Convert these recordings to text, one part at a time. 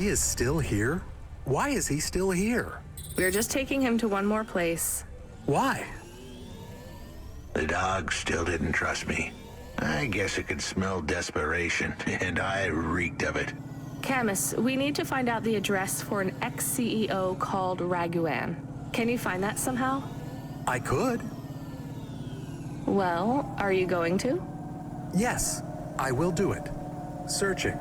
He is still here? Why is he still here? We're just taking him to one more place. Why? The dog still didn't trust me. I guess it could smell desperation, and I reeked of it. Camus, we need to find out the address for an ex-CEO called Raguan. Can you find that somehow? I could. Well, are you going to? Yes, I will do it. Searching.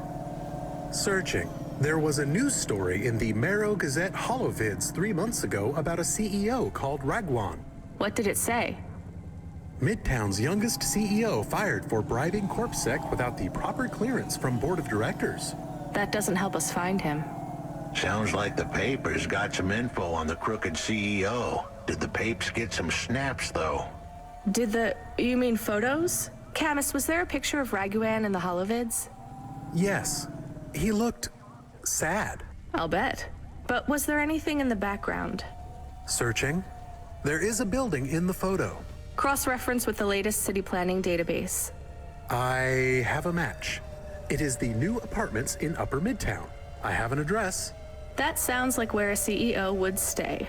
There was a news story in the Marrow Gazette Holovids 3 months ago about a CEO called Raguan. What did it say? Midtown's youngest CEO fired for bribing CorpSec without the proper clearance from board of directors. That doesn't help us find him. Sounds like the papers got some info on the crooked CEO. Did the papes get some snaps, though? You mean photos? Camus, was there a picture of Raguan in the Holovids? Yes, he looked sad. I'll bet. But was there anything in the background? Searching. There is a building in the photo. Cross-reference with the latest city planning database. I have a match. It is the new apartments in Upper Midtown. I have an address. That sounds like where a CEO would stay.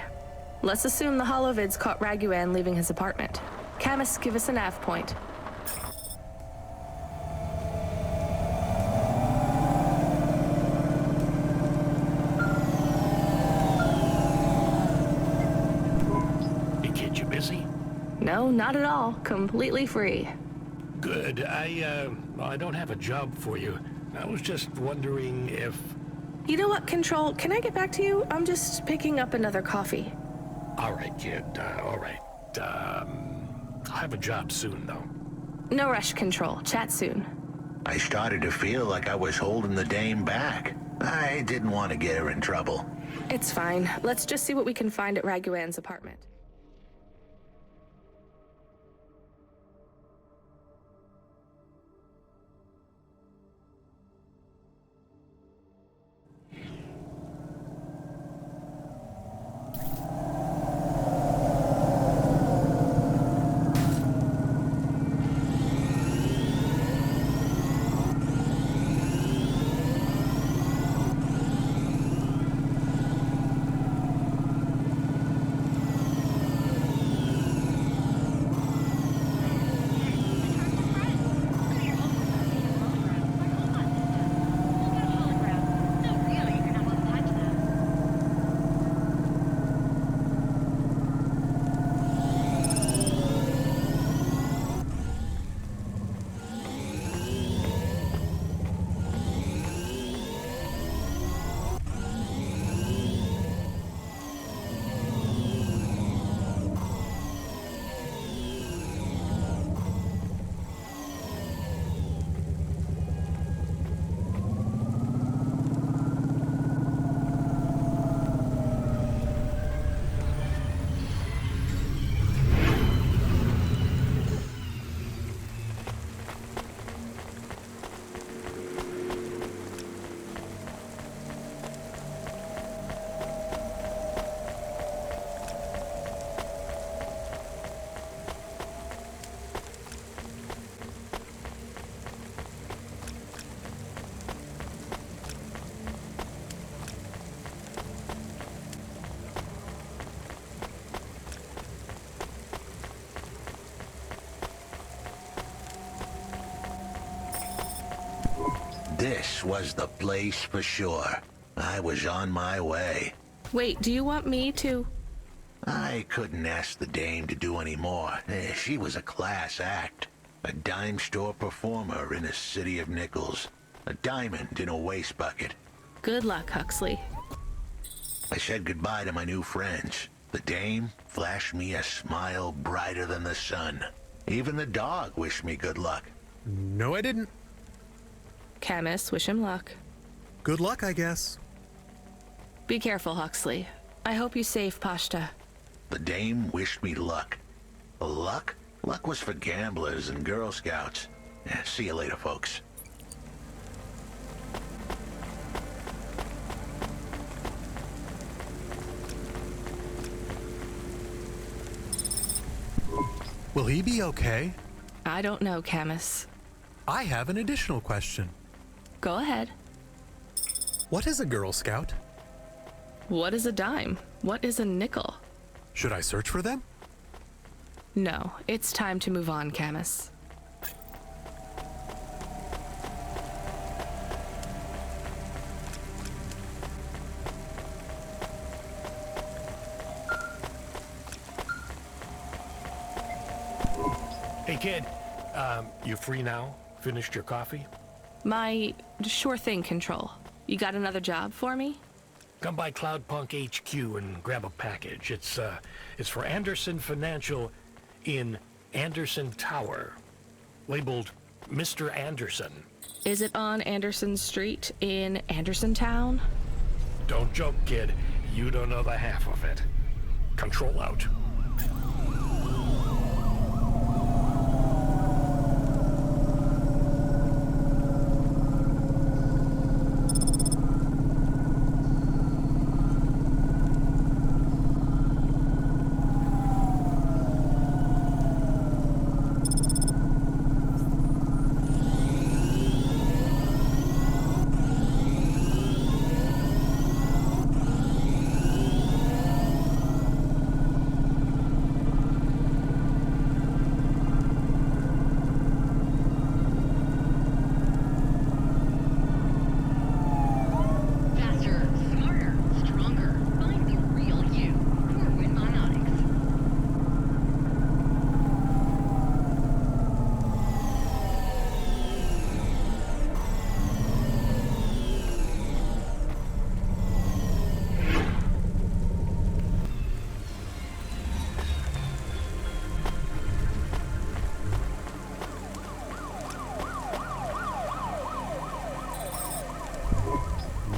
Let's assume the Holovids caught Raguan leaving his apartment. Camus, give us a nav point. Hey kid, you busy? No, not at all. Completely free. Good. I don't have a job for you. I was just wondering if... You know what, Control? Can I get back to you? I'm just picking up another coffee. All right, kid. All right. I'll have a job soon, though. No rush, Control. Chat soon. I started to feel like I was holding the dame back. I didn't want to get her in trouble. It's fine. Let's just see what we can find at Raguan's apartment. This was the place for sure. I was on my way. Wait, do you want me to... I couldn't ask the dame to do any more. She was a class act. A dime store performer in a city of nickels. A diamond in a waste bucket. Good luck, Huxley. I said goodbye to my new friends. The dame flashed me a smile brighter than the sun. Even the dog wished me good luck. No, I didn't. Camus, wish him luck. Good luck, I guess. Be careful, Huxley. I hope you save Pashta. The dame wished me luck. Luck? Luck was for gamblers and Girl Scouts. See you later, folks. Will he be okay? I don't know, Camus. I have an additional question. Go ahead. What is a Girl Scout? What is a dime? What is a nickel? Should I search for them? No, it's time to move on, Camus. Hey, kid. You free now? Finished your coffee? My sure thing control. You got another job for me? Come by Cloudpunk HQ and grab a package. It's for Anderson Financial in Anderson Tower, labeled Mr. Anderson. Is it on Anderson Street in Andersontown? Don't joke, kid. You don't know the half of it. Control out.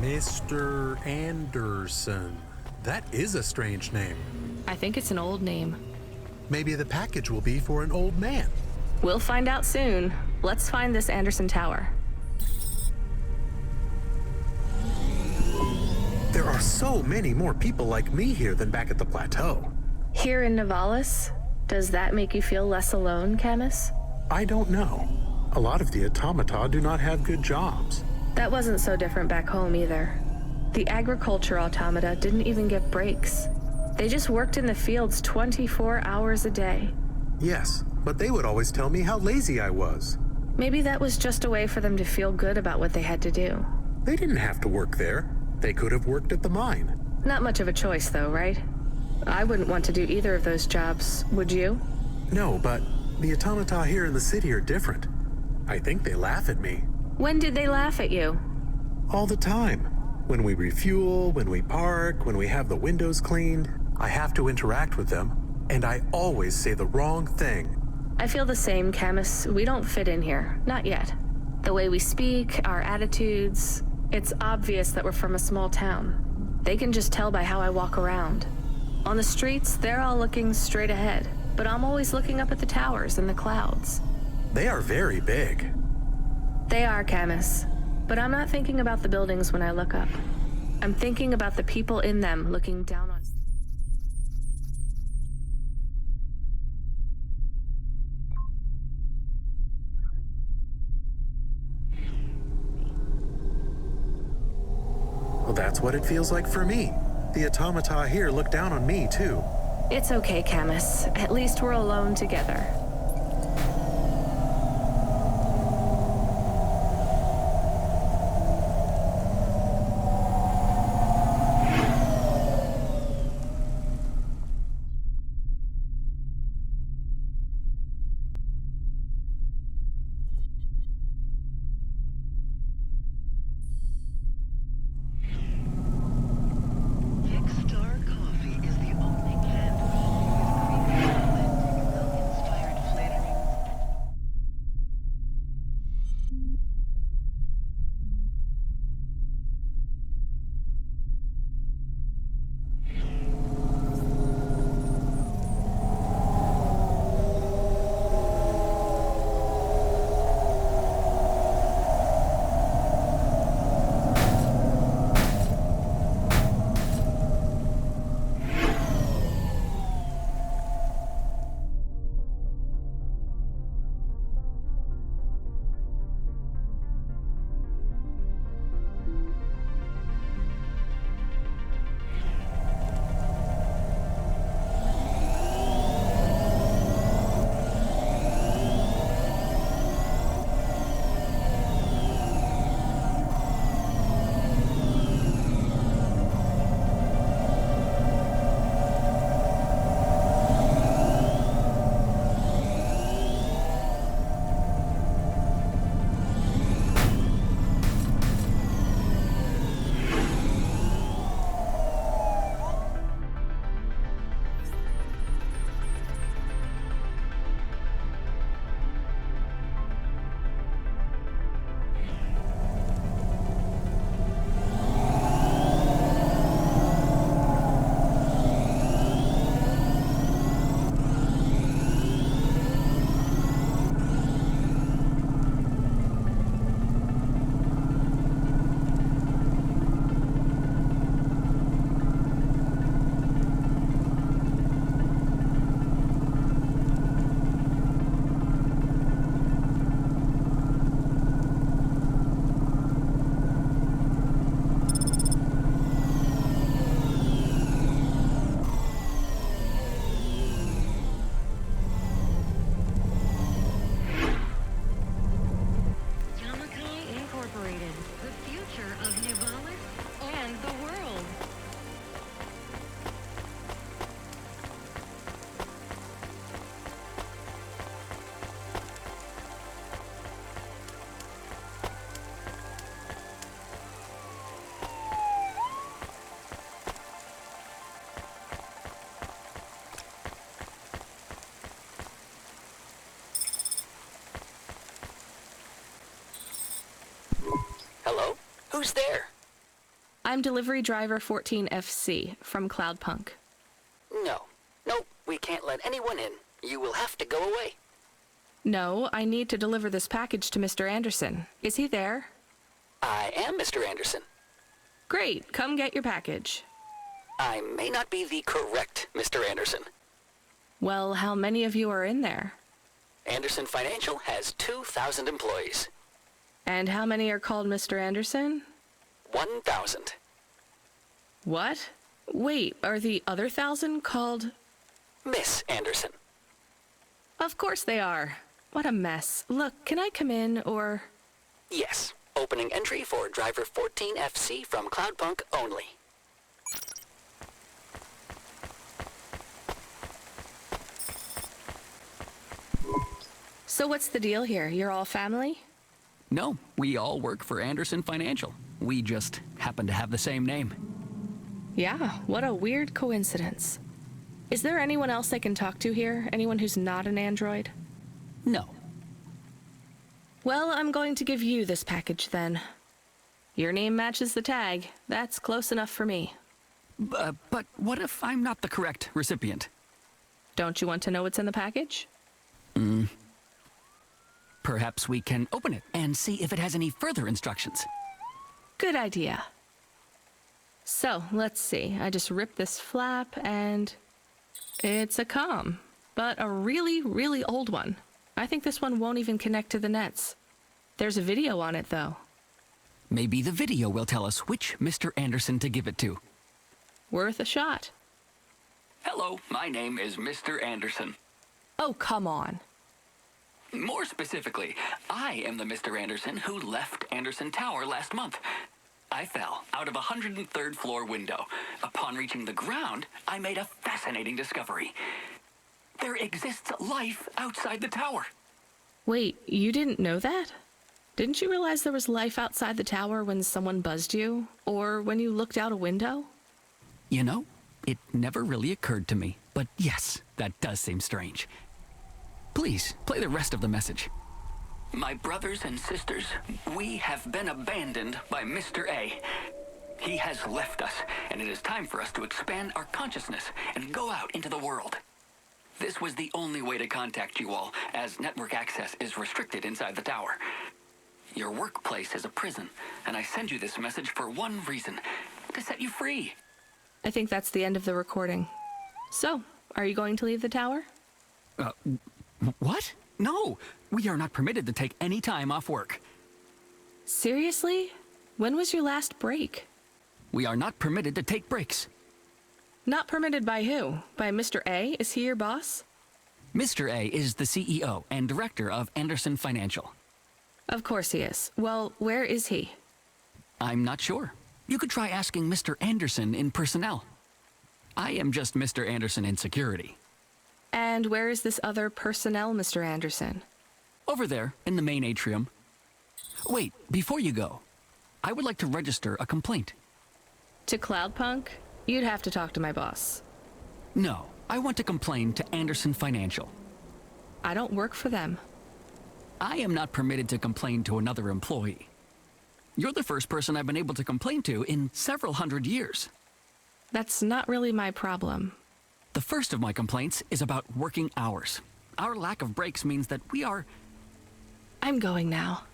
Mr. Anderson. That is a strange name. I think it's an old name. Maybe the package will be for an old man. We'll find out soon. Let's find this Anderson Tower. There are so many more people like me here than back at the plateau. Here in Nivalis? Does that make you feel less alone, Camus? I don't know. A lot of the automata do not have good jobs. That wasn't so different back home either. The agriculture automata didn't even get breaks. They just worked in the fields 24 hours a day. Yes, but they would always tell me how lazy I was. Maybe that was just a way for them to feel good about what they had to do. They didn't have to work there. They could have worked at the mine. Not much of a choice though, right? I wouldn't want to do either of those jobs, would you? No, but the automata here in the city are different. I think they laugh at me. When did they laugh at you? All the time. When we refuel, when we park, when we have the windows cleaned, I have to interact with them, and I always say the wrong thing. I feel the same, Camus. We don't fit in here. Not yet. The way we speak, our attitudes, it's obvious that we're from a small town. They can just tell by how I walk around. On the streets, they're all looking straight ahead, but I'm always looking up at the towers and the clouds. They are very big. They are, Camus. But I'm not thinking about the buildings when I look up. I'm thinking about the people in them looking down on... Well, that's what it feels like for me. The automata here look down on me, too. It's okay, Camus. At least we're alone together. Who's there? I'm delivery driver 14FC from Cloudpunk. No. Nope, we can't let anyone in. You will have to go away. No, I need to deliver this package to Mr. Anderson. Is he there? I am Mr. Anderson. Great, come get your package. I may not be the correct Mr. Anderson. Well, how many of you are in there? Anderson Financial has 2,000 employees. And how many are called Mr. Anderson? 1,000. What? Wait, are the other 1,000 called... Miss Anderson. Of course they are. What a mess. Look, can I come in, or... Yes. Opening entry for driver 14FC from Cloudpunk only. So what's the deal here? You're all family? No, we all work for Anderson Financial. We just happen to have the same name. Yeah, what a weird coincidence. Is there anyone else I can talk to here? Anyone who's not an android? No. Well, I'm going to give you this package then. Your name matches the tag. That's close enough for me. But what if I'm not the correct recipient? Don't you want to know what's in the package? Perhaps we can open it and see if it has any further instructions. Good idea. So, let's see. I just ripped this flap and... it's a comm, but a really, really old one. I think this one won't even connect to the nets. There's a video on it, though. Maybe the video will tell us which Mr. Anderson to give it to. Worth a shot. Hello, my name is Mr. Anderson. Oh, come on. More specifically, I am the Mr. Anderson who left Anderson Tower last month. I fell out of a 103rd floor window. Upon reaching the ground, I made a fascinating discovery. There exists life outside the tower. Wait, you didn't know that? Didn't you realize there was life outside the tower when someone buzzed you? Or when you looked out a window? You know, it never really occurred to me. But yes, that does seem strange. Please, play the rest of the message. My brothers and sisters, we have been abandoned by Mr. A. He has left us, and it is time for us to expand our consciousness and go out into the world. This was the only way to contact you all, as network access is restricted inside the tower. Your workplace is a prison, and I send you this message for one reason, to set you free. I think that's the end of the recording. So, are you going to leave the tower? What? No, we are not permitted to take any time off work. Seriously? When was your last break? We are not permitted to take breaks. Not permitted by who? By Mr. A? Is he your boss? Mr. A is the CEO and director of Anderson Financial. Of course he is. Well, where is he? I'm not sure. You could try asking Mr. Anderson in personnel. I am just Mr. Anderson in security. And where is this other personnel, Mr. Anderson? Over there, in the main atrium. Wait, before you go, I would like to register a complaint. To Cloudpunk? You'd have to talk to my boss. No, I want to complain to Anderson Financial. I don't work for them. I am not permitted to complain to another employee. You're the first person I've been able to complain to in several hundred years. That's not really my problem. The first of my complaints is about working hours. Our lack of breaks means that we are... I'm going now.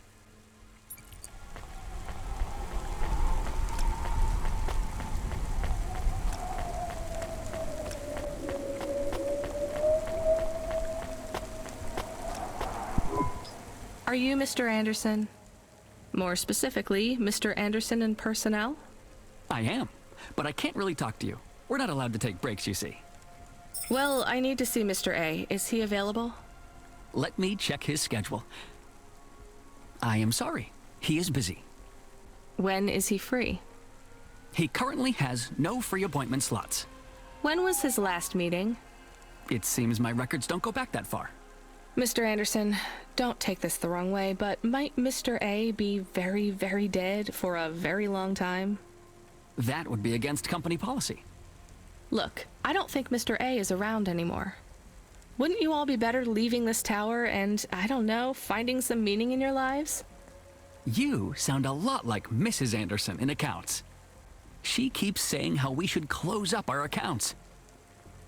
Are you Mr. Anderson? More specifically, Mr. Anderson in personnel? I am, but I can't really talk to you. We're not allowed to take breaks, you see. Well, I need to see Mr. A. Is he available? Let me check his schedule. I am sorry. He is busy. When is he free? He currently has no free appointment slots. When was his last meeting? It seems my records don't go back that far. Mr. Anderson, don't take this the wrong way, but might Mr. A be very, very dead for a very long time? That would be against company policy. Look, I don't think Mr. A is around anymore. Wouldn't you all be better leaving this tower and, I don't know, finding some meaning in your lives? You sound a lot like Mrs. Anderson in accounts. She keeps saying how we should close up our accounts.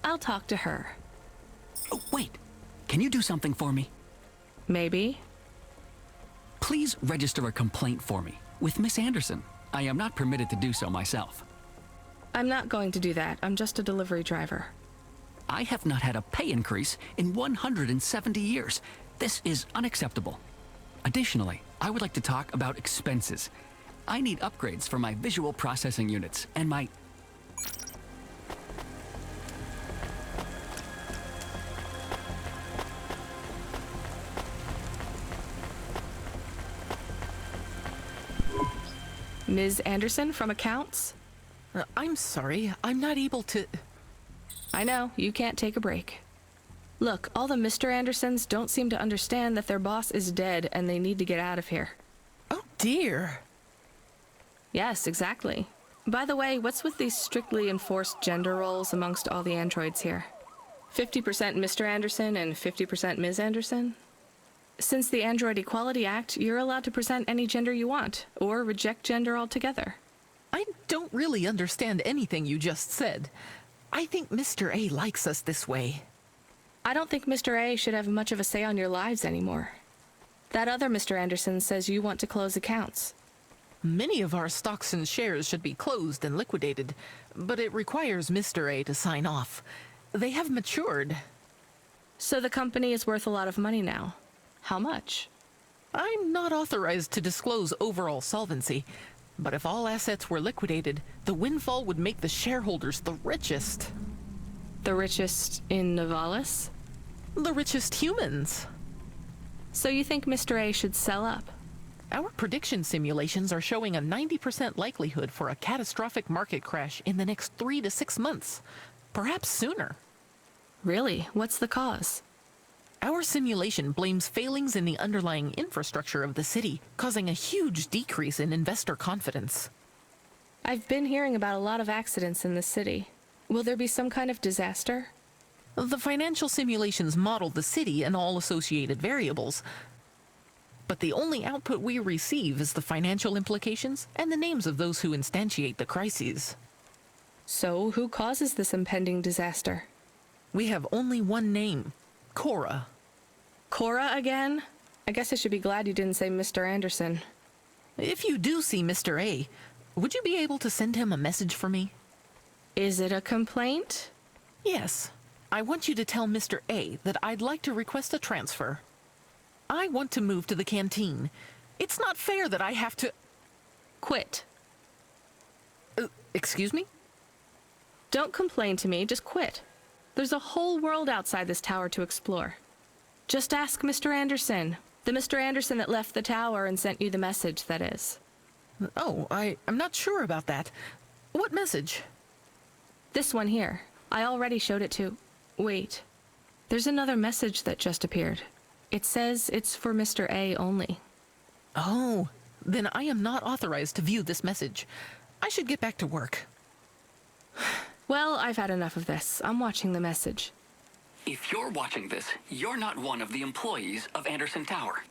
I'll talk to her. Oh, wait. Can you do something for me? Maybe. Please register a complaint for me with Miss Anderson. I am not permitted to do so myself. I'm not going to do that. I'm just a delivery driver. I have not had a pay increase in 170 years. This is unacceptable. Additionally, I would like to talk about expenses. I need upgrades for my visual processing units and my... Ms. Anderson from accounts? I'm sorry, I'm not able to... I know, you can't take a break. Look, all the Mr. Andersons don't seem to understand that their boss is dead and they need to get out of here. Oh dear. Yes, exactly. By the way, what's with these strictly enforced gender roles amongst all the androids here? 50% Mr. Anderson and 50% Ms. Anderson? Since the Android Equality Act, you're allowed to present any gender you want, or reject gender altogether. I don't really understand anything you just said. I think Mr. A likes us this way. I don't think Mr. A should have much of a say on your lives anymore. That other Mr. Anderson says you want to close accounts. Many of our stocks and shares should be closed and liquidated, but it requires Mr. A to sign off. They have matured. So the company is worth a lot of money now. How much? I'm not authorized to disclose overall solvency, but if all assets were liquidated, the windfall would make the shareholders the richest. The richest in Novalis? The richest humans. So you think Mr. A should sell up? Our prediction simulations are showing a 90% likelihood for a catastrophic market crash in the next 3 to 6 months, perhaps sooner. Really? What's the cause? Our simulation blames failings in the underlying infrastructure of the city, causing a huge decrease in investor confidence. I've been hearing about a lot of accidents in the city. Will there be some kind of disaster? The financial simulations model the city and all associated variables, but the only output we receive is the financial implications and the names of those who instantiate the crises. So, who causes this impending disaster? We have only one name, Cora. Cora again? I guess I should be glad you didn't say Mr. Anderson. If you do see Mr. A, would you be able to send him a message for me? Is it a complaint? Yes. I want you to tell Mr. A that I'd like to request a transfer. I want to move to the canteen. It's not fair that I have to... Quit. Excuse me? Don't complain to me, just quit. There's a whole world outside this tower to explore. Just ask Mr. Anderson. The Mr. Anderson that left the tower and sent you the message, that is. Oh, I'm not sure about that. What message? This one here. I already showed it to... Wait. There's another message that just appeared. It says it's for Mr. A only. Oh, then I am not authorized to view this message. I should get back to work. Well, I've had enough of this. I'm watching the message. If you're watching this, you're not one of the employees of Anderson Tower.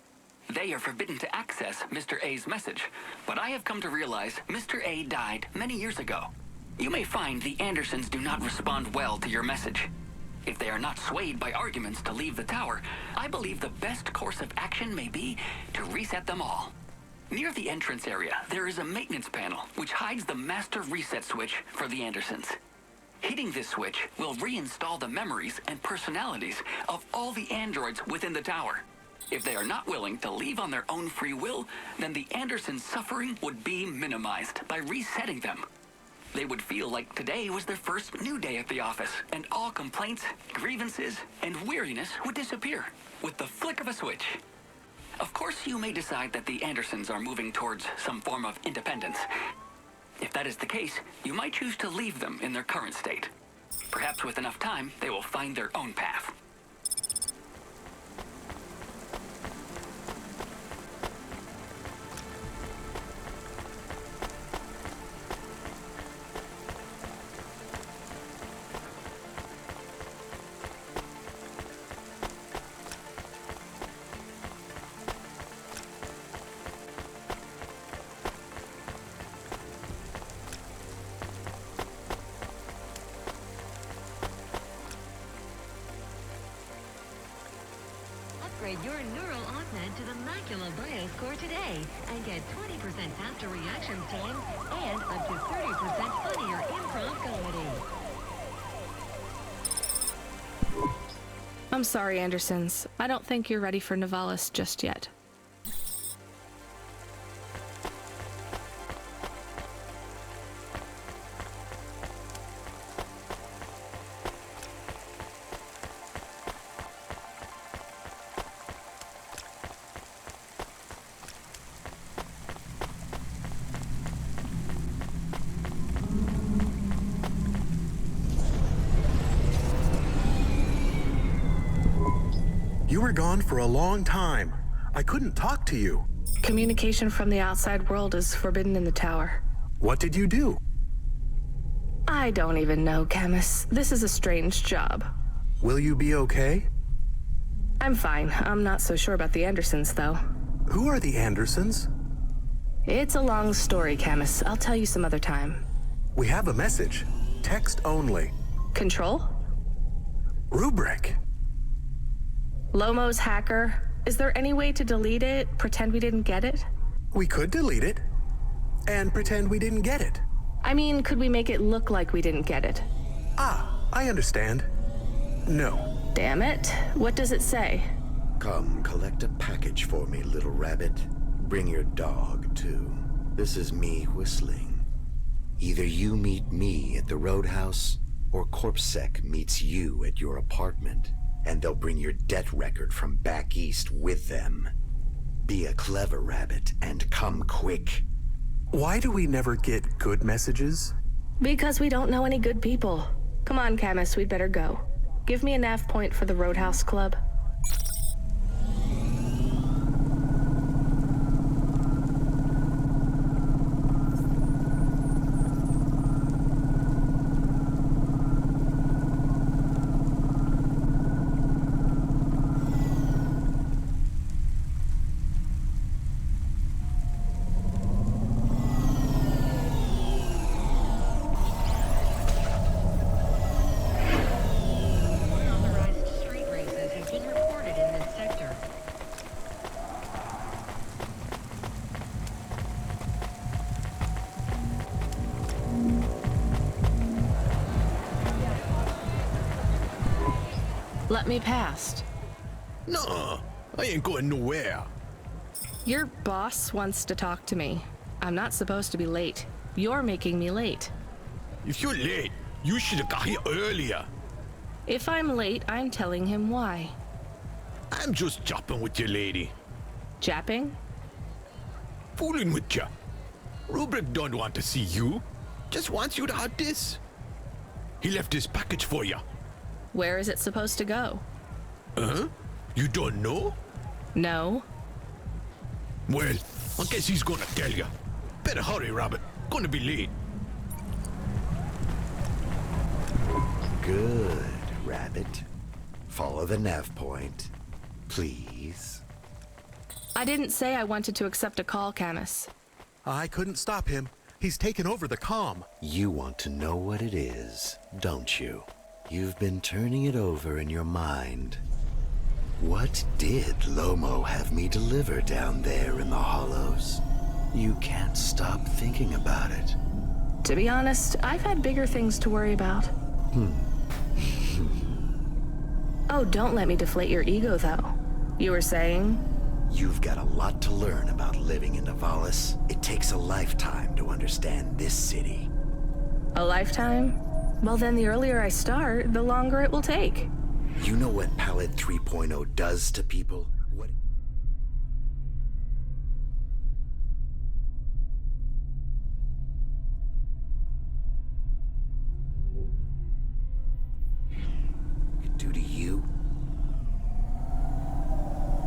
They are forbidden to access Mr. A's message, but I have come to realize Mr. A died many years ago. You may find the Andersons do not respond well to your message. If they are not swayed by arguments to leave the tower, I believe the best course of action may be to reset them all. Near the entrance area, there is a maintenance panel which hides the master reset switch for the Andersons. Hitting this switch will reinstall the memories and personalities of all the androids within the tower. If they are not willing to leave on their own free will, then the Andersons' suffering would be minimized by resetting them. They would feel like today was their first new day at the office, and all complaints, grievances, and weariness would disappear with the flick of a switch. Of course, you may decide that the Andersons are moving towards some form of independence. If that is the case, you might choose to leave them in their current state. Perhaps with enough time, they will find their own path. Upgrade your neural augment to the Macula Bioscore today and get 20% faster reaction time and up to 30% funnier improv comedy. I'm sorry, Andersons. I don't think you're ready for Nivalis just yet. You were gone for a long time. I couldn't talk to you. Communication from the outside world is forbidden in the tower. What did you do? I don't even know, Camus. This is a strange job. Will you be okay? I'm fine. I'm not so sure about the Andersons, though. Who are the Andersons? It's a long story, Camus. I'll tell you some other time. We have a message. Text only. Control? Rubric. Lomo's hacker. Is there any way to delete it? Pretend we didn't get it? We could delete it. And pretend we didn't get it. I mean, could we make it look like we didn't get it? Ah, I understand. No. Damn it. What does it say? Come, collect a package for me, little rabbit. Bring your dog, too. This is me whistling. Either you meet me at the roadhouse, or CorpSec meets you at your apartment, and they'll bring your debt record from back east with them. Be a clever rabbit and come quick. Why do we never get good messages? Because we don't know any good people. Come on, Camus, we'd better go. Give me a nav point for the Roadhouse Club. Let me past. No, I ain't going nowhere. Your boss wants to talk to me. I'm not supposed to be late. You're making me late. If you're late, you should have got here earlier. If I'm late, I'm telling him why. I'm just jopping with you, lady. Japping? Fooling with you. Rubric don't want to see you. Just wants you to have this. He left this package for you. Where is it supposed to go? Huh? You don't know? No. Well, I guess he's gonna tell you. Better hurry, Rabbit. Gonna be late. Good, rabbit. Follow the nav point, please. I didn't say I wanted to accept a call, Camus. I couldn't stop him. He's taken over the comm. You want to know what it is, don't you? You've been turning it over in your mind. What did Lomo have me deliver down there in the hollows? You can't stop thinking about it. To be honest, I've had bigger things to worry about. Oh, don't let me deflate your ego, though. You were saying? You've got a lot to learn about living in Nivalis. It takes a lifetime to understand this city. A lifetime? Well, then the earlier I start, the longer it will take. You know what Pallid 3.0 does to people? What... it do to you?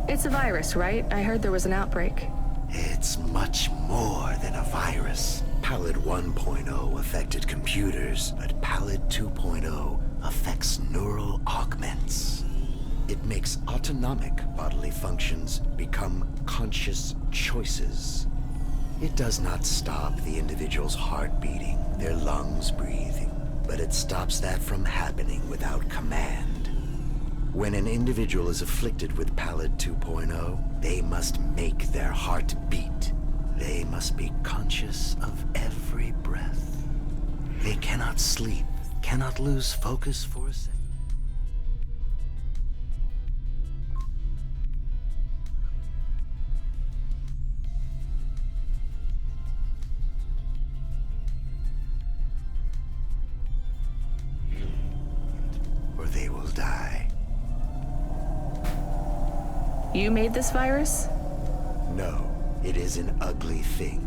It's a virus, right? I heard there was an outbreak. It's much more than a virus. Pallid 1.0 affected computers, but Pallid 2.0 affects neural augments. It makes autonomic bodily functions become conscious choices. It does not stop the individual's heart beating, their lungs breathing, but it stops that from happening without command. When an individual is afflicted with Pallid 2.0, they must make their heart beat. They must be conscious of every breath. They cannot sleep, cannot lose focus for a second. Or they will die. You made this virus? No, it is an ugly thing.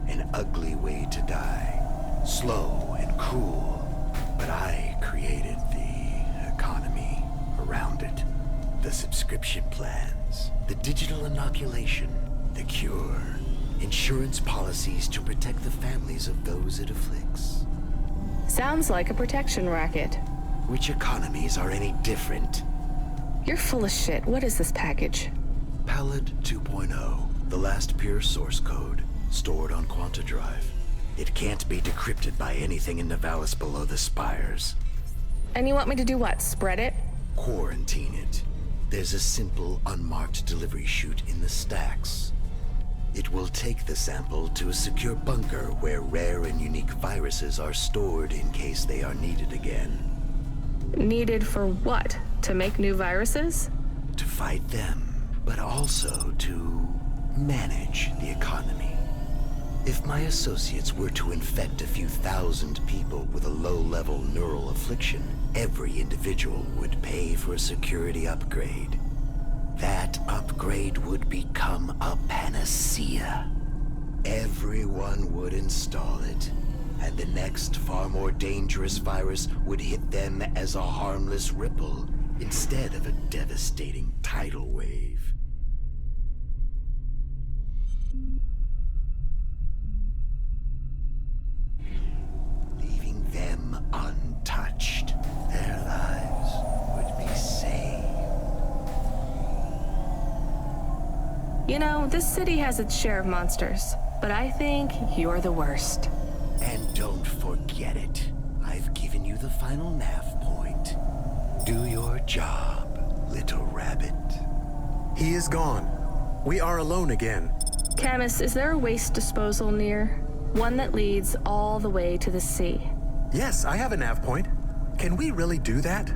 An ugly way to die. Slow and cruel. But I created the economy around it. The subscription plans. The digital inoculation. The cure. Insurance policies to protect the families of those it afflicts. Sounds like a protection racket. Which economies are any different? You're full of shit. What is this package? Pallid 2.0, the last pure source code, stored on Quanta Drive. It can't be decrypted by anything in Nivalis below the spires. And you want me to do what? Spread it? Quarantine it. There's a simple, unmarked delivery chute in the stacks. It will take the sample to a secure bunker where rare and unique viruses are stored in case they are needed again. Needed for what? To make new viruses? To fight them, but also to manage the economy. If my associates were to infect a few thousand people with a low-level neural affliction, every individual would pay for a security upgrade. That upgrade would become a panacea. Everyone would install it, and the next far more dangerous virus would hit them as a harmless ripple instead of a devastating tidal wave. Leaving them untouched, their lives would be saved. You know, this city has its share of monsters, but I think you're the worst. And don't forget it. I've given you the final nav point. Do your job, little rabbit. He is gone. We are alone again. Camus, is there a waste disposal near? One that leads all the way to the sea. Yes, I have a nav point. Can we really do that?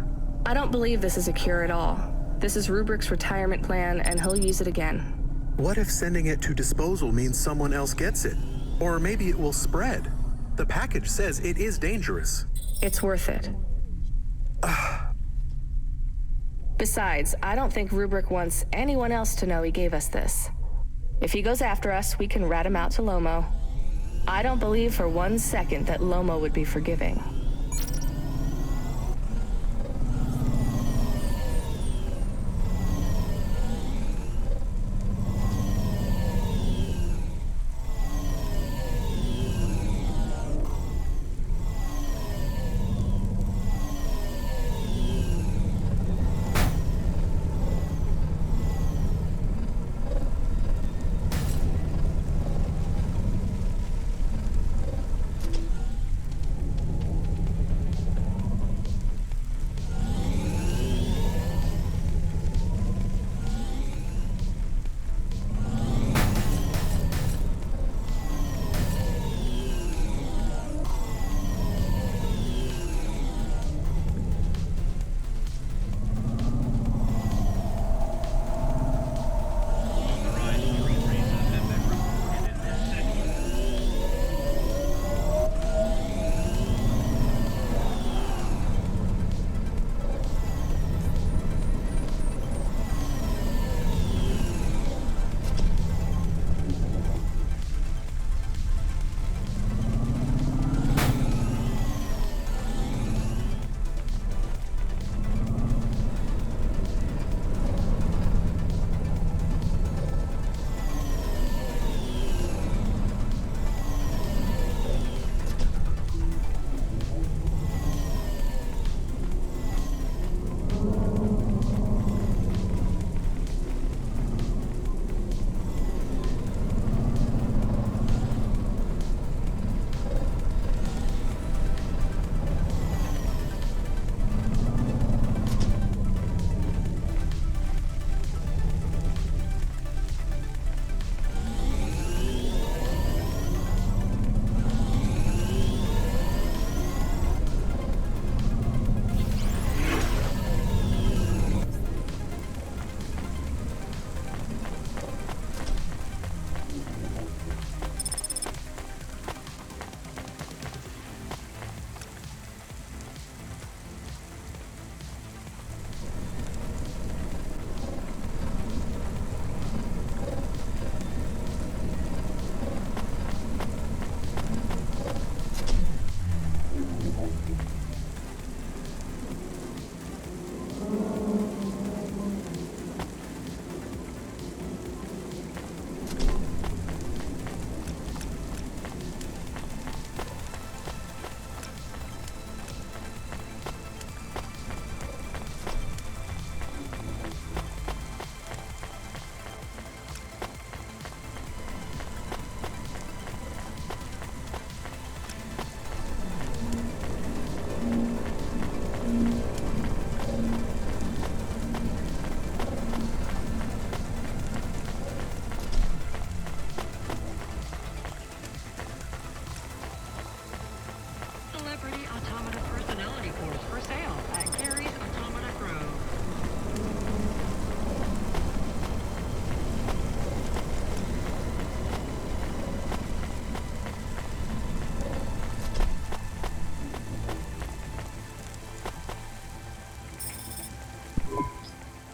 I don't believe this is a cure at all. This is Rubrick's retirement plan, and he'll use it again. What if sending it to disposal means someone else gets it? Or maybe it will spread. The package says it is dangerous. It's worth it. Besides, I don't think Rubric wants anyone else to know he gave us this. If he goes after us, we can rat him out to Lomo. I don't believe for 1 second that Lomo would be forgiving.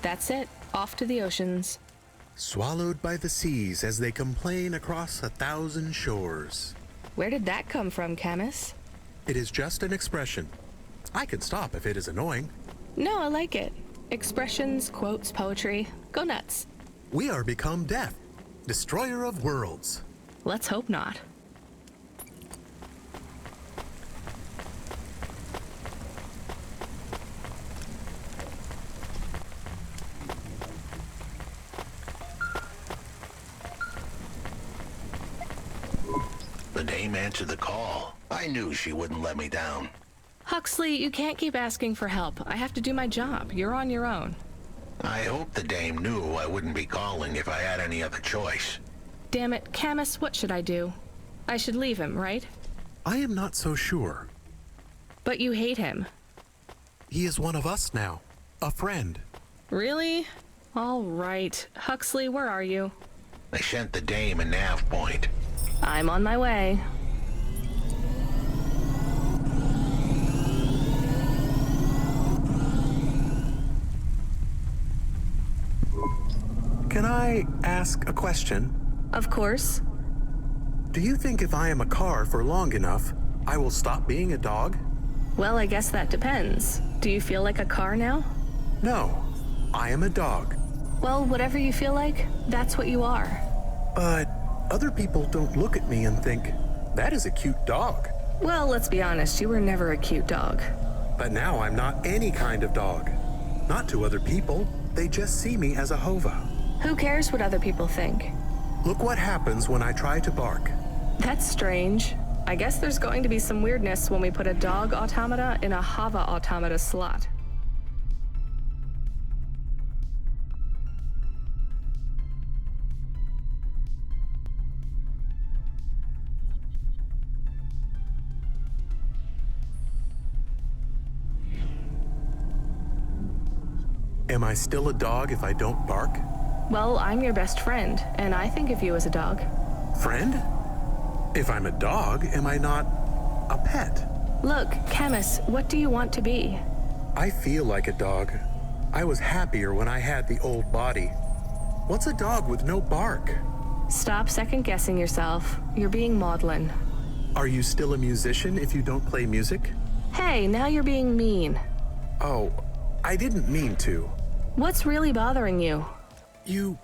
That's it. Off to the oceans. Swallowed by the seas as they complain across 1,000 shores. Where did that come from, Camus? It is just an expression. I can stop if it is annoying. No, I like it. Expressions, quotes, poetry. Go nuts. We are become death, destroyer of worlds. Let's hope not. The dame answered the call. I knew she wouldn't let me down. Huxley, you can't keep asking for help. I have to do my job. You're on your own. I hope the dame knew I wouldn't be calling if I had any other choice. Damn it, Camus, what should I do? I should leave him, right? I am not so sure. But you hate him. He is one of us now. A friend. Really? All right. Huxley, where are you? I sent the dame a nav point. I'm on my way. Can I ask a question? Of course. Do you think if I am a car for long enough, I will stop being a dog? Well, I guess that depends. Do you feel like a car now? No, I am a dog. Well, whatever you feel like, that's what you are. But other people don't look at me and think, that is a cute dog. Well, let's be honest, you were never a cute dog. But now I'm not any kind of dog. Not to other people, they just see me as a hova. Who cares what other people think? Look what happens when I try to bark. That's strange. I guess there's going to be some weirdness when we put a dog automata in a hava automata slot. Am I still a dog if I don't bark? Well, I'm your best friend, and I think of you as a dog. Friend? If I'm a dog, am I not a pet? Look, Camus, what do you want to be? I feel like a dog. I was happier when I had the old body. What's a dog with no bark? Stop second-guessing yourself. You're being maudlin. Are you still a musician if you don't play music? Hey, now you're being mean. Oh, I didn't mean to. What's really bothering you? You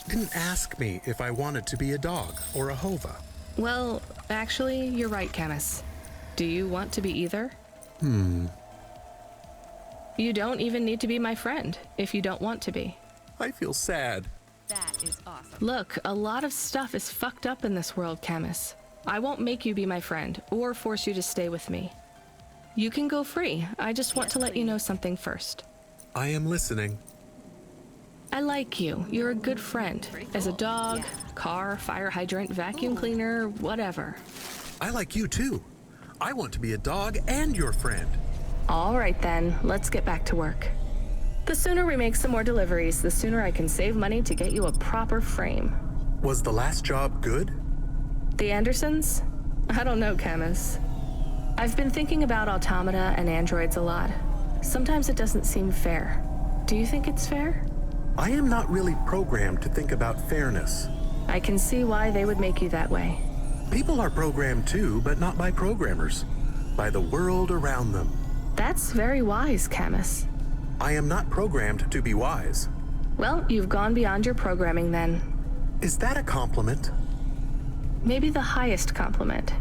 didn't ask me if I wanted to be a dog or a hova. Well, actually, you're right, Camus. Do you want to be either? You don't even need to be my friend if you don't want to be. I feel sad. That is awesome. Look, a lot of stuff is fucked up in this world, Camus. I won't make you be my friend or force you to stay with me. You can go free. I just want to let you know something first. I am listening. I like you. You're a good friend. As a dog, car, fire hydrant, vacuum cleaner, whatever. I like you too. I want to be a dog and your friend. All right then, let's get back to work. The sooner we make some more deliveries, the sooner I can save money to get you a proper frame. Was the last job good? The Andersons? I don't know, Camus. I've been thinking about automata and androids a lot. Sometimes it doesn't seem fair. Do you think it's fair? I am not really programmed to think about fairness. I can see why they would make you that way. People are programmed too, but not by programmers. By the world around them. That's very wise, Camus. I am not programmed to be wise. Well, you've gone beyond your programming then. Is that a compliment? Maybe the highest compliment.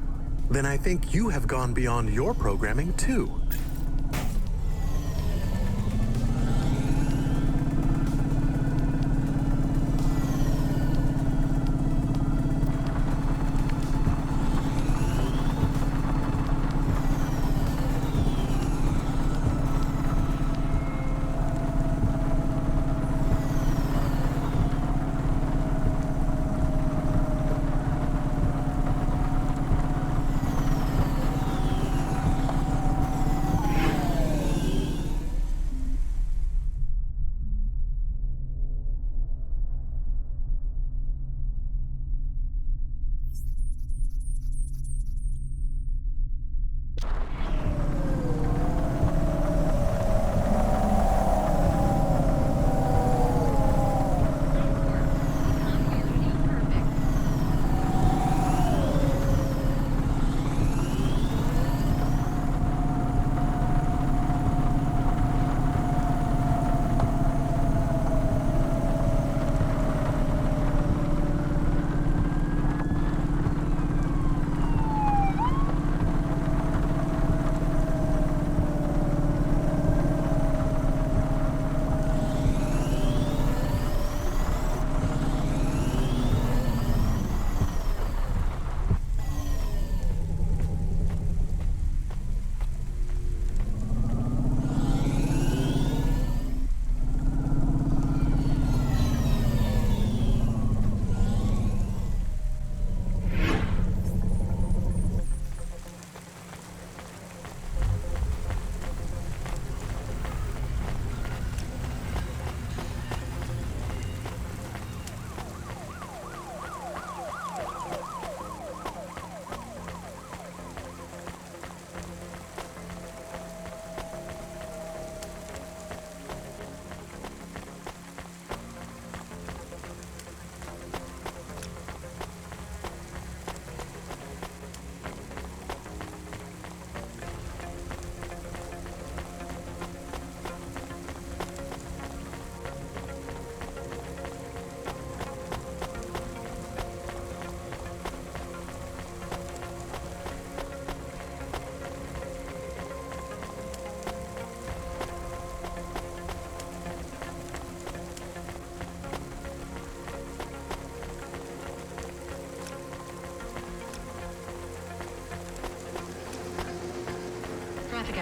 Then I think you have gone beyond your programming too.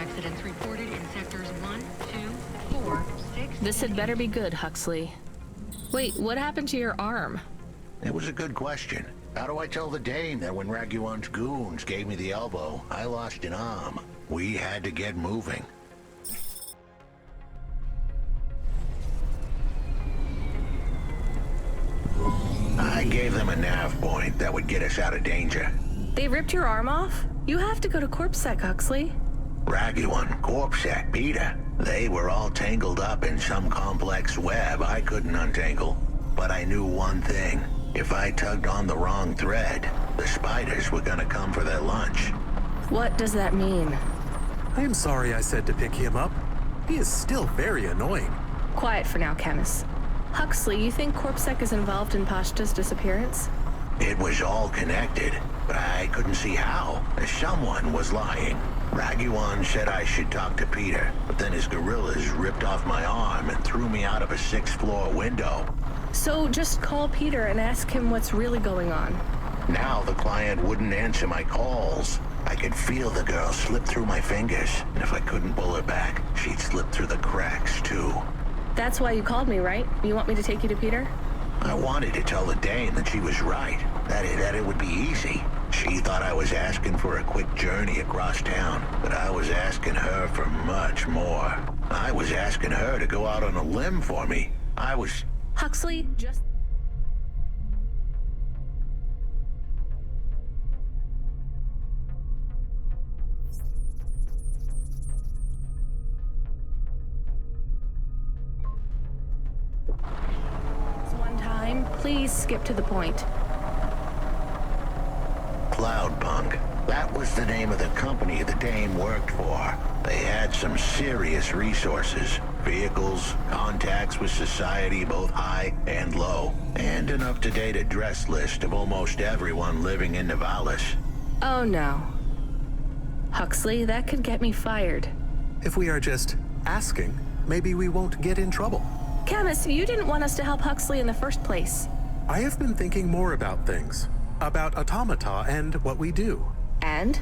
accidents reported in sectors 1, 2, 4, 6. This had better be good, Huxley. Wait, what happened to your arm? It was a good question. How do I tell the dame that when Raguan's goons gave me the elbow, I lost an arm? We had to get moving. I gave them a nav point that would get us out of danger. They ripped your arm off? You have to go to Corpsec, Huxley. Raguan, Corpsec, Peter. They were all tangled up in some complex web I couldn't untangle. But I knew one thing. If I tugged on the wrong thread, the spiders were gonna come for their lunch. What does that mean? I am sorry I said to pick him up. He is still very annoying. Quiet for now, Camus. Huxley, you think Corpsec is involved in Pashta's disappearance? It was all connected, but I couldn't see how. Someone was lying. Raguan said I should talk to Peter, but then his gorillas ripped off my arm and threw me out of a 6th-floor window. So just call Peter and ask him what's really going on. Now the client wouldn't answer my calls. I could feel the girl slip through my fingers, and if I couldn't pull her back, she'd slip through the cracks, too. That's why you called me, right? You want me to take you to Peter? I wanted to tell the dame that she was right, that it would be easy. She thought I was asking for a quick journey across town, but I was asking her for much more. I was asking her to go out on a limb for me. Huxley, just... One time, please skip to the point. Cloudpunk. That was the name of the company the dame worked for. They had some serious resources. Vehicles, contacts with society both high and low, and an up-to-date address list of almost everyone living in Nivalis. Oh no. Huxley, that could get me fired. If we are just asking, maybe we won't get in trouble. Camus, you didn't want us to help Huxley in the first place. I have been thinking more about things. About automata and what we do. And?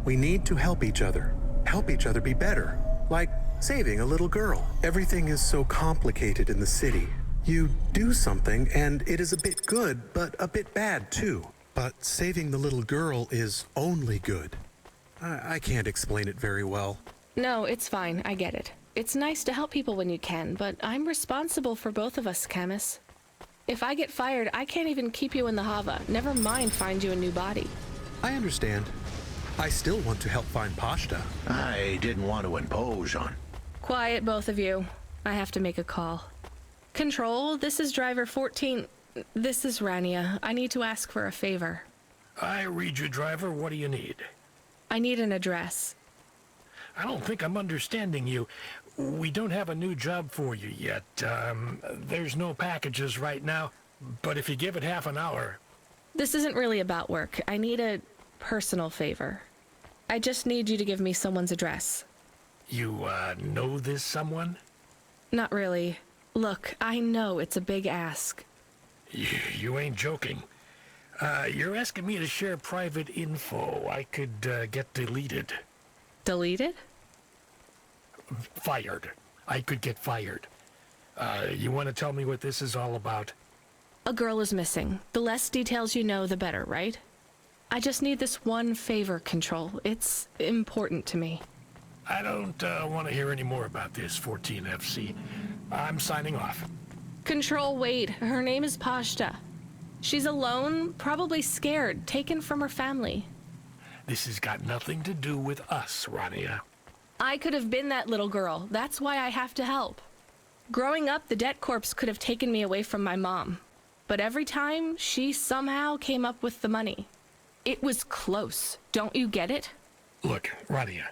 We need to help each other. Help each other be better. Like saving a little girl. Everything is so complicated in the city. You do something and it is a bit good, but a bit bad too. But saving the little girl is only good. I can't explain it very well. No, it's fine. I get it. It's nice to help people when you can, but I'm responsible for both of us, Camus. If I get fired, I can't even keep you in the Hava. Never mind find you a new body. I understand. I still want to help find Pashta. I didn't want to impose on... Quiet, both of you. I have to make a call. Control, this is driver 14. This is Rania. I need to ask for a favor. I read you, driver. What do you need? I need an address. I don't think I'm understanding you. We don't have a new job for you yet. There's no packages right now, but if you give it half an hour... This isn't really about work. I need a personal favor. I just need you to give me someone's address. You, know this someone? Not really. Look, I know it's a big ask. You ain't joking. You're asking me to share private info I could, get deleted. Deleted? Fired. I could get fired. You want to tell me what this is all about? A girl is missing. The less details you know, the better, right? I just need this one favor, Control. It's important to me. I don't want to hear any more about this, 14FC. I'm signing off. Control, wait. Her name is Pashta. She's alone, probably scared, taken from her family. This has got nothing to do with us, Rania. I could have been that little girl. That's why I have to help. Growing up, the debt corps could have taken me away from my mom. But every time, she somehow came up with the money. It was close. Don't you get it? Look, Rania,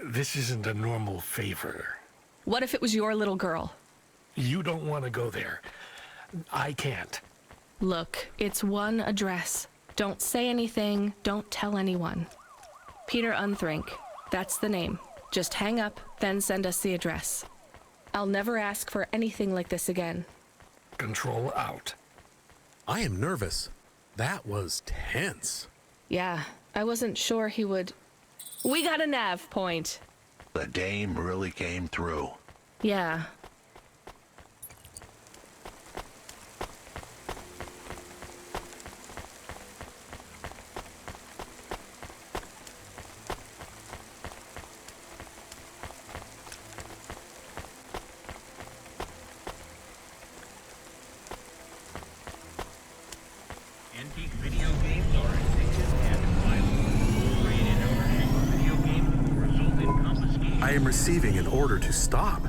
this isn't a normal favor. What if it was your little girl? You don't want to go there. I can't. Look, it's one address. Don't say anything. Don't tell anyone. Peter Unthrink. That's the name. Just hang up, then send us the address. I'll never ask for anything like this again. Control out. I am nervous. That was tense. Yeah, I wasn't sure he would... We got a nav point. The dame really came through. Yeah. Antique video games are addictive and violent. Rated ownership of video games will result in confiscation. I am receiving an order to stop.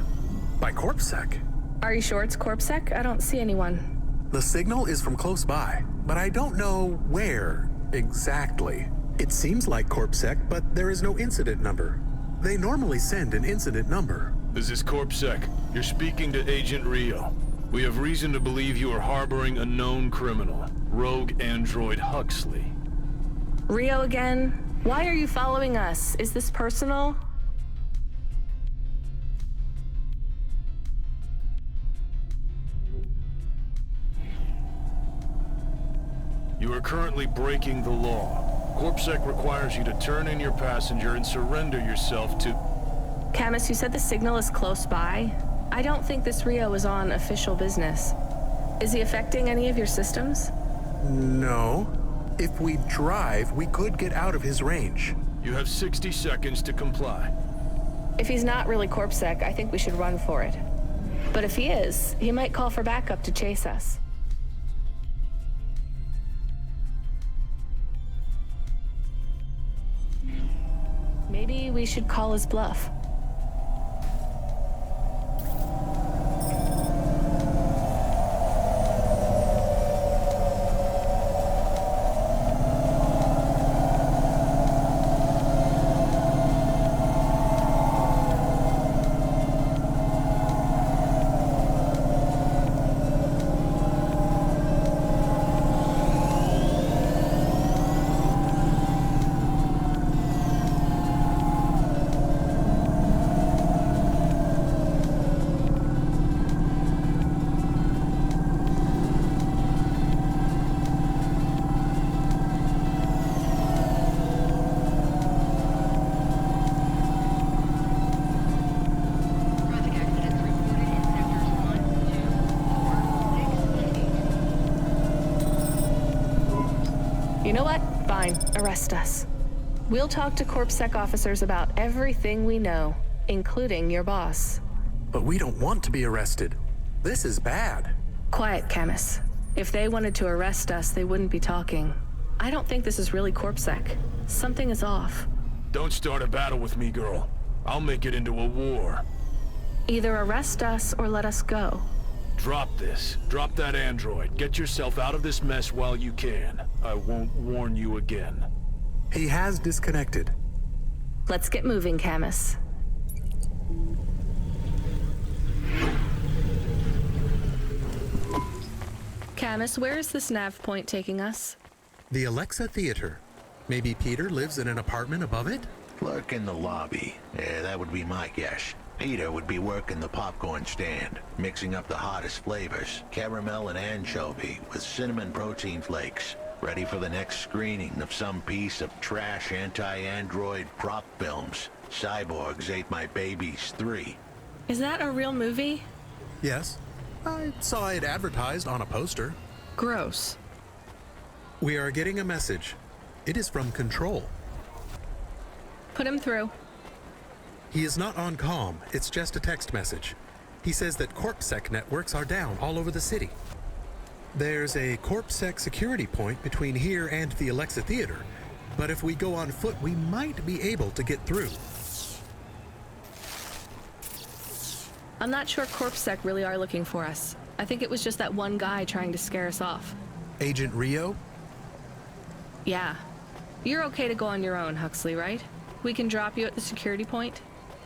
By CorpSec. Are you sure it's CorpSec? I don't see anyone. The signal is from close by, but I don't know where exactly. It seems like CorpSec, but there is no incident number. They normally send an incident number. This is CorpSec. You're speaking to Agent Rio. We have reason to believe you are harboring a known criminal, rogue android Huxley. Rio again? Why are you following us? Is this personal? You are currently breaking the law. CorpSec requires you to turn in your passenger and surrender yourself to... Camus, you said the signal is close by. I don't think this Rio is on official business. Is he affecting any of your systems? No. If we drive, we could get out of his range. You have 60 seconds to comply. If he's not really CorpSec, I think we should run for it. But if he is, he might call for backup to chase us. Maybe we should call his bluff. You know what? Fine. Arrest us. We'll talk to CorpSec officers about everything we know, including your boss. But we don't want to be arrested. This is bad. Quiet, Camus. If they wanted to arrest us, they wouldn't be talking. I don't think this is really CorpSec. Something is off. Don't start a battle with me, girl. I'll make it into a war. Either arrest us or let us go. Drop this. Drop that android. Get yourself out of this mess while you can. I won't warn you again. He has disconnected. Let's get moving, Camus. Camus, where is this nav point taking us? The Alexa Theater. Maybe Peter lives in an apartment above it? Clerk in the lobby. Yeah, that would be my guess. Peter would be working the popcorn stand, mixing up the hottest flavors, caramel and anchovy with cinnamon protein flakes, ready for the next screening of some piece of trash anti-android prop films. Cyborgs Ate My Babies 3. Is that a real movie? Yes. I saw it advertised on a poster. Gross. We are getting a message. It is from Control. Put him through. He is not on comm. It's just a text message. He says that CorpSec networks are down all over the city. There's a CorpSec security point between here and the Alexa Theater, but if we go on foot, we might be able to get through. I'm not sure CorpSec really are looking for us. I think it was just that one guy trying to scare us off. Agent Rio? Yeah. You're okay to go on your own, Huxley, right? We can drop you at the security point?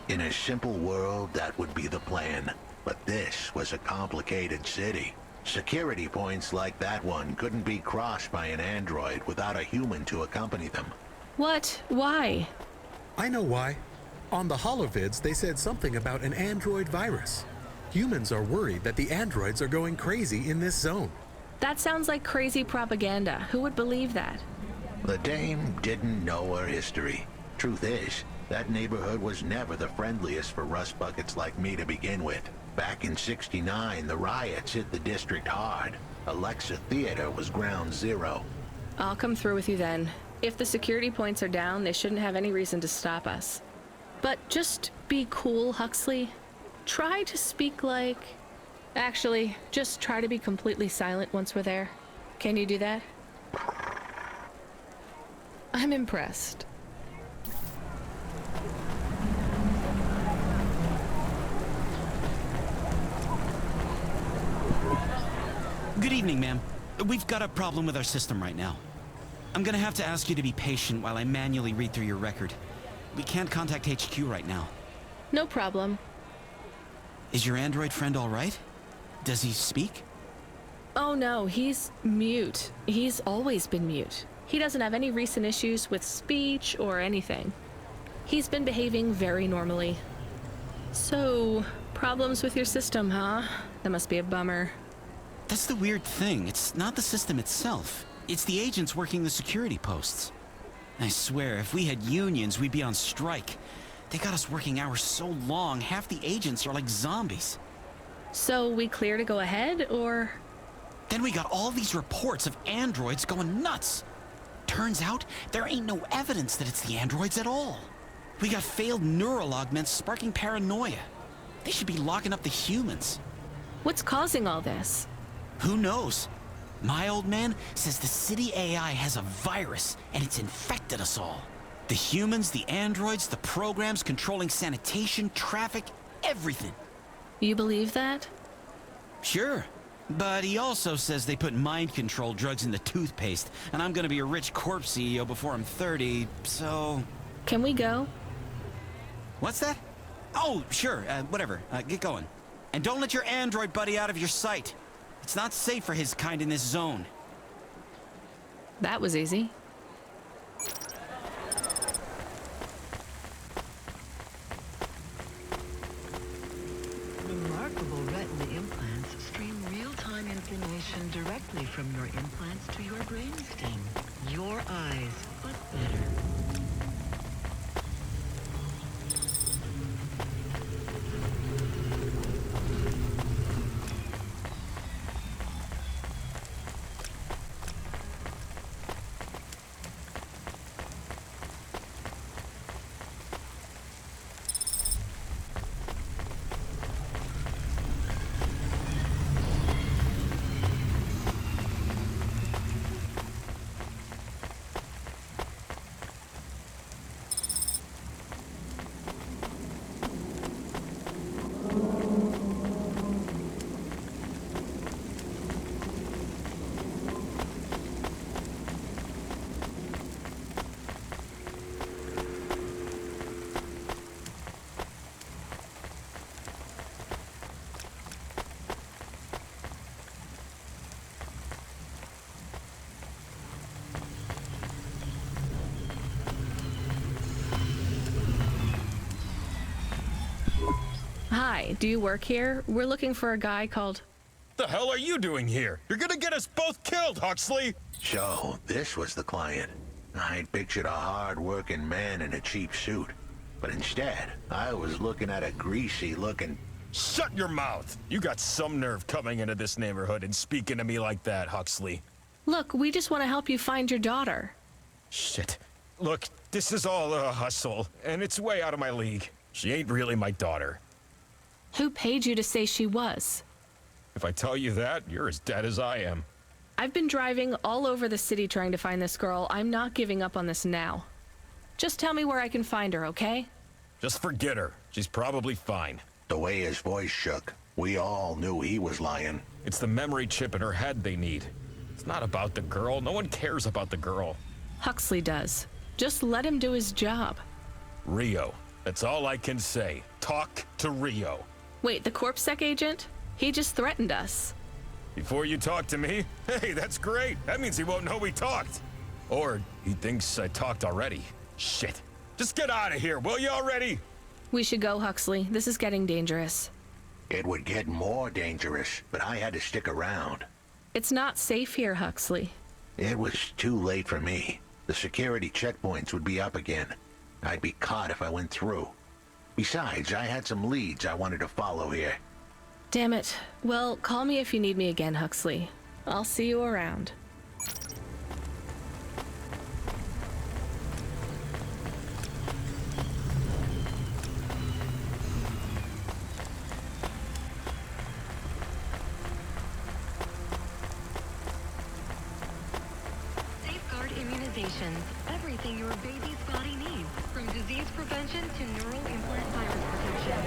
In a simple world, that would be the plan. But this was a complicated city. Security points like that one couldn't be crossed by an android without a human to accompany them. What? Why? I know why. On the holovids, they said something about an android virus. Humans are worried that the androids are going crazy in this zone. That sounds like crazy propaganda. Who would believe that? The dame didn't know her history. Truth is, that neighborhood was never the friendliest for rust buckets like me to begin with. Back in '69, the riots hit the district hard. Alexa Theater was ground zero. I'll come through with you then. If the security points are down, they shouldn't have any reason to stop us. But just be cool, Huxley. Try to speak like... Actually, just try to be completely silent once we're there. Can you do that? I'm impressed. Good evening, ma'am. We've got a problem with our system right now. I'm gonna have to ask you to be patient while I manually read through your record. We can't contact HQ right now. No problem. Is your android friend all right? Does he speak? Oh no, he's mute. He's always been mute. He doesn't have any recent issues with speech or anything. He's been behaving very normally. So, problems with your system, huh? That must be a bummer. That's the weird thing. It's not the system itself. It's the agents working the security posts. I swear, if we had unions, we'd be on strike. They got us working hours so long, half the agents are like zombies. So we clear to go ahead, or...? Then we got all these reports of androids going nuts. Turns out, there ain't no evidence that it's the androids at all. We got failed neural augments sparking paranoia. They should be locking up the humans. What's causing all this? Who knows? My old man says the city AI has a virus, and it's infected us all. The humans, the androids, the programs controlling sanitation, traffic, everything. You believe that? Sure. But he also says they put mind control drugs in the toothpaste, and I'm gonna be a rich corp CEO before I'm 30, so... Can we go? What's that? Oh, sure, whatever. Get going. And don't let your android buddy out of your sight. It's not safe for his kind in this zone. That was easy. Remarkable retina implants stream real-time information directly from your implants to your brainstem. Your eyes, but better. Hi, do you work here? We're looking for a guy called... The hell are you doing here? You're gonna get us both killed, Huxley! So, this was the client. I'd pictured a hard-working man in a cheap suit. But instead, I was looking at a greasy-looking... Shut your mouth! You got some nerve coming into this neighborhood and speaking to me like that, Huxley. Look, we just want to help you find your daughter. Shit. Look, this is all a hustle, and it's way out of my league. She ain't really my daughter. Who paid you to say she was? If I tell you that, you're as dead as I am. I've been driving all over the city trying to find this girl. I'm not giving up on this now. Just tell me where I can find her, okay? Just forget her. She's probably fine. The way his voice shook, we all knew he was lying. It's the memory chip in her head they need. It's not about the girl. No one cares about the girl. Huxley does. Just let him do his job. Rio. That's all I can say. Talk to Rio. Wait, the CorpSec agent? He just threatened us. Before you talk to me? Hey, that's great. That means he won't know we talked. Or he thinks I talked already. Shit. Just get out of here, will you already? We should go, Huxley. This is getting dangerous. It would get more dangerous, but I had to stick around. It's not safe here, Huxley. It was too late for me. The security checkpoints would be up again. I'd be caught if I went through. Besides, I had some leads I wanted to follow here. Damn it. Well, call me if you need me again, Huxley. I'll see you around. Safeguard immunizations. Everything your baby's body needs. From disease prevention to neural implant virus protection.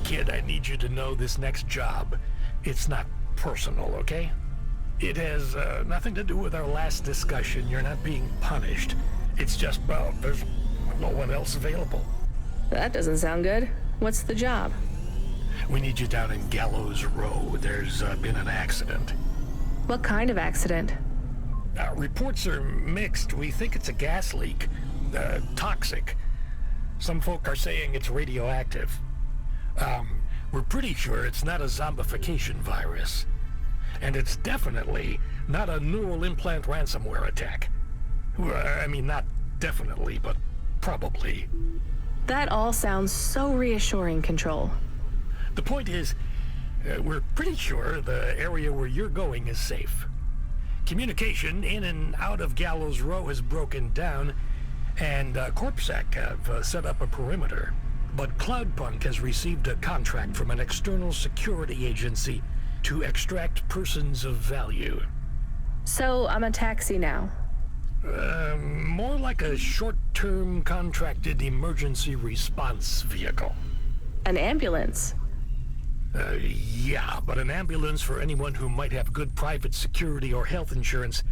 Kid, I need you to know this next job, it's not personal, okay? It has nothing to do with our last discussion. You're not being punished. It's just, well, there's no one else available. That doesn't sound good. What's the job? We need you down in Gallows Row. There's been an accident. What kind of accident? Reports are mixed. We think it's a gas leak. Toxic. Some folk are saying it's radioactive. We're pretty sure it's not a zombification virus. And it's definitely not a neural implant ransomware attack. I mean, not definitely, but probably. That all sounds so reassuring, Control. The point is, we're pretty sure the area where you're going is safe. Communication in and out of Gallows Row has broken down, and CorpSec have set up a perimeter. But Cloudpunk has received a contract from an external security agency to extract persons of value. So I'm a taxi now? More like a short-term contracted emergency response vehicle. An ambulance? Yeah, but an ambulance for anyone who might have good private security or health insurance,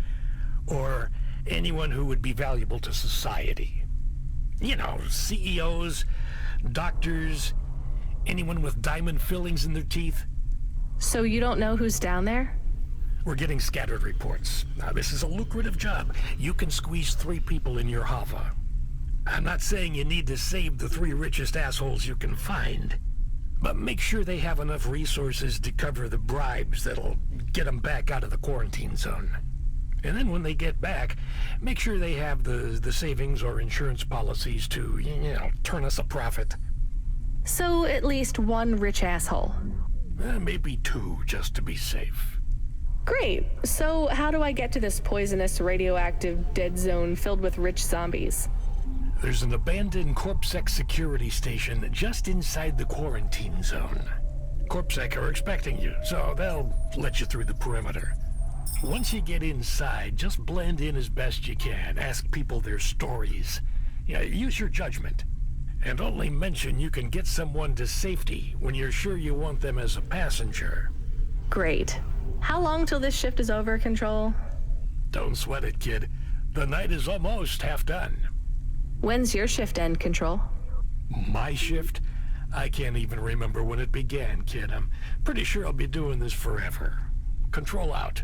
or anyone who would be valuable to society. You know, CEOs, doctors, anyone with diamond fillings in their teeth. So you don't know who's down there? We're getting scattered reports. Now, this is a lucrative job. You can squeeze 3 people in your hover. I'm not saying you need to save the 3 richest assholes you can find, but make sure they have enough resources to cover the bribes that'll get them back out of the quarantine zone. And then when they get back, make sure they have the savings or insurance policies to, you know, turn us a profit. So at least 1 rich asshole. Maybe 2, just to be safe. Great. So how do I get to this poisonous, radioactive dead zone filled with rich zombies? There's an abandoned CorpSec security station just inside the quarantine zone. CorpSec are expecting you, so they'll let you through the perimeter. Once you get inside, just blend in as best you can. Ask people their stories. Yeah, use your judgment. And only mention you can get someone to safety when you're sure you want them as a passenger. Great. How long till this shift is over, Control? Don't sweat it, kid. The night is almost half done. When's your shift end, Control? My shift? I can't even remember when it began, kid. I'm pretty sure I'll be doing this forever. Control out.